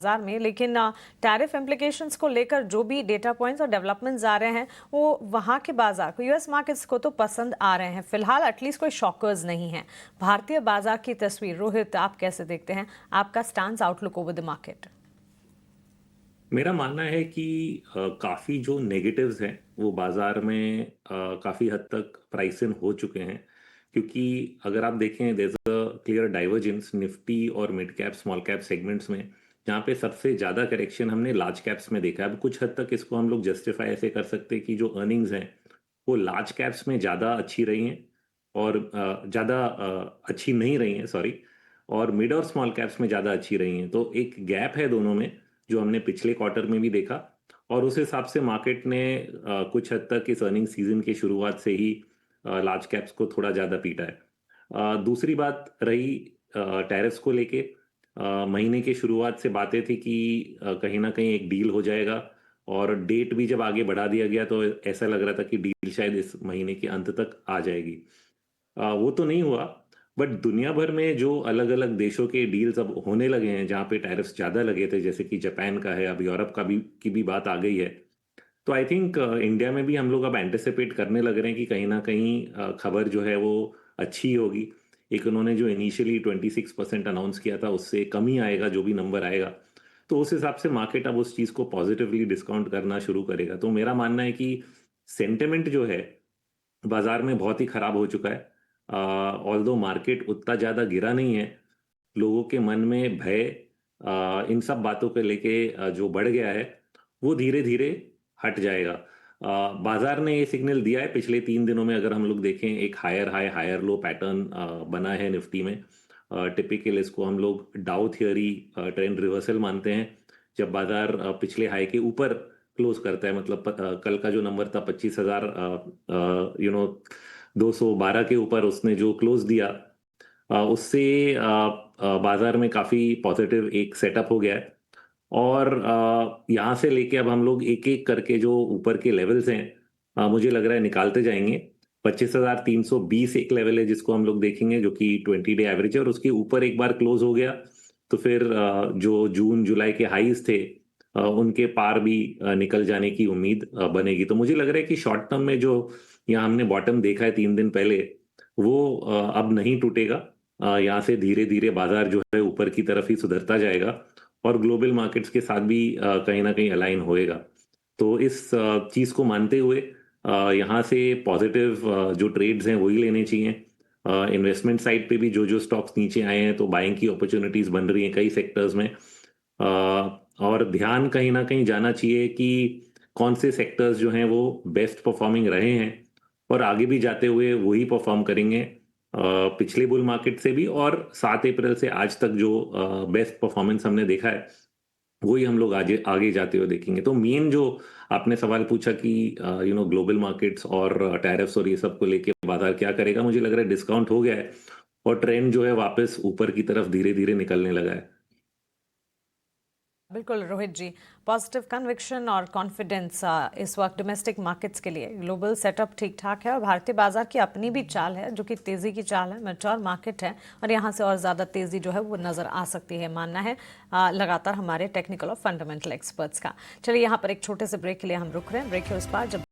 बाजार में, लेकिन टैरिफ इम्प्लीकेशंस को लेकर जो भी डेटा पॉइंट्स और डेवलपमेंट्स आ रहे हैं वो वहां के बाजार को, यूएस मार्केट्स को तो पसंद आ रहे हैं। फिलहाल एटलीस्ट कोई शॉकर्स नहीं है। भारतीय बाजार की तस्वीर, रोहित, आप कैसे देखते हैं? आपका stance outlook over the market? मेरा मानना है कि काफ़ी जो नेगेटिव्स हैं वो बाज़ार में काफ़ी हद तक प्राइस इन हो चुके हैं। क्योंकि अगर आप देखें, there is a clear divergence Nifty और mid cap small cap segments में, जहाँ पे सबसे ज़्यादा करेक्शन हमने लार्ज कैप्स में देखा है। अब कुछ हद तक इसको हम लोग जस्टिफाई ऐसे कर सकते हैं कि जो अर्निंग्स हैं वो लार्ज कैप्स में ज़्यादा अच्छी रही हैं और ज़्यादा अच्छी नहीं रही हैं, सॉरी, और मिड और स्मॉल कैप्स में ज़्यादा अच्छी रही हैं। तो एक गैप है दोनों में, जो हमने पिछले क्वार्टर में भी देखा। और उस हिसाब से मार्केट ने कुछ हद तक इस अर्निंग सीजन की शुरुआत से ही लार्ज कैप्स को थोड़ा ज़्यादा पीटा है। दूसरी बात रही टैरिफ्स को लेके। महीने की शुरुआत से बातें थी कि कहीं ना कहीं एक डील हो जाएगा, और डेट भी जब आगे बढ़ा दिया गया तो ऐसा लग रहा था कि डील शायद इस महीने के अंत तक आ जाएगी। वो तो नहीं हुआ। बट दुनिया भर में जो अलग अलग देशों के डील्स अब होने लगे हैं जहाँ पे टैरिफ्स ज़्यादा लगे थे, जैसे कि जापान का है, अब यूरोप का भी की भी बात आ गई है। तो आई थिंक इंडिया में भी हम लोग अब एंटिसिपेट करने लग रहे हैं कि कहीं ना कहीं खबर जो है वो अच्छी होगी। एक उन्होंने जो इनिशियली 26% अनाउंस किया था उससे कम ही आएगा जो भी नंबर आएगा। तो उस हिसाब से मार्केट अब उस चीज़ को पॉजिटिवली डिस्काउंट करना शुरू करेगा। तो मेरा मानना है कि सेंटिमेंट जो है बाजार में बहुत ही खराब हो चुका है। ऑल्दो मार्केट उतना ज़्यादा गिरा नहीं है, लोगों के मन में भय इन सब बातों को लेके जो बढ़ गया है वो धीरे धीरे हट जाएगा। बाजार ने ये सिग्नल दिया है पिछले 3 दिनों में। अगर हम लोग देखें, एक higher high higher low pattern बना है निफ्टी में। टिपिकल इसको हम लोग डाउ थियरी ट्रेंड रिवर्सल मानते हैं। जब बाजार पिछले हाई के ऊपर क्लोज करता है, मतलब कल का जो नंबर था 25,000 212 के ऊपर उसने जो क्लोज दिया, उससे बाजार में काफ़ी पॉजिटिव एक सेटअप हो गया है। और यहाँ से लेके अब हम लोग एक एक करके जो ऊपर के लेवल्स हैं, मुझे लग रहा है निकालते जाएंगे। 25,320 एक लेवल है जिसको हम लोग देखेंगे, जो कि 20 डे एवरेज है, और उसके ऊपर एक बार क्लोज हो गया तो फिर जो जून जुलाई के हाईज थे उनके पार भी निकल जाने की उम्मीद बनेगी। तो मुझे लग रहा है कि शॉर्ट टर्म में जो यहाँ हमने बॉटम देखा है 3 दिन पहले, वो अब नहीं टूटेगा। यहाँ से धीरे धीरे बाजार जो है ऊपर की तरफ ही सुधरता जाएगा, और ग्लोबल मार्केट्स के साथ भी कहीं ना कहीं अलाइन होएगा। तो इस चीज़ को मानते हुए यहाँ से पॉजिटिव जो ट्रेड्स हैं वही लेने चाहिए। इन्वेस्टमेंट साइड पे भी जो जो स्टॉक्स नीचे आए हैं तो बाइंग की अपॉर्चुनिटीज बन रही हैं कई सेक्टर्स में। और ध्यान कहीं ना कहीं जाना चाहिए कि कौन से सेक्टर्स जो हैं वो बेस्ट परफॉर्मिंग रहे हैं और आगे भी जाते हुए वही परफॉर्म करेंगे। पिछले बुल मार्केट से भी, और 7 अप्रैल से आज तक जो बेस्ट परफॉर्मेंस हमने देखा है वही हम लोग आगे आगे जाते हुए देखेंगे। तो मेन जो आपने सवाल पूछा कि ग्लोबल मार्केट्स और टैरिफ्स और ये सब को लेके बाजार क्या करेगा, मुझे लग रहा है डिस्काउंट हो गया है और ट्रेंड जो है वापस ऊपर की तरफ धीरे धीरे निकलने लगा है। बिल्कुल रोहित जी, पॉजिटिव कन्विक्शन और कॉन्फिडेंस इस वक्त डोमेस्टिक मार्केट्स के लिए। ग्लोबल सेटअप ठीक ठाक है और भारतीय बाजार की अपनी भी चाल है जो कि तेजी की चाल है, मैच्योर मार्केट है और यहाँ से और ज़्यादा तेजी जो है वो नज़र आ सकती है, मानना है लगातार हमारे टेक्निकल और फंडामेंटल एक्सपर्ट्स का। चलिए यहाँ पर एक छोटे से ब्रेक के लिए हम रुक रहे हैं। ब्रेक के उस पार जब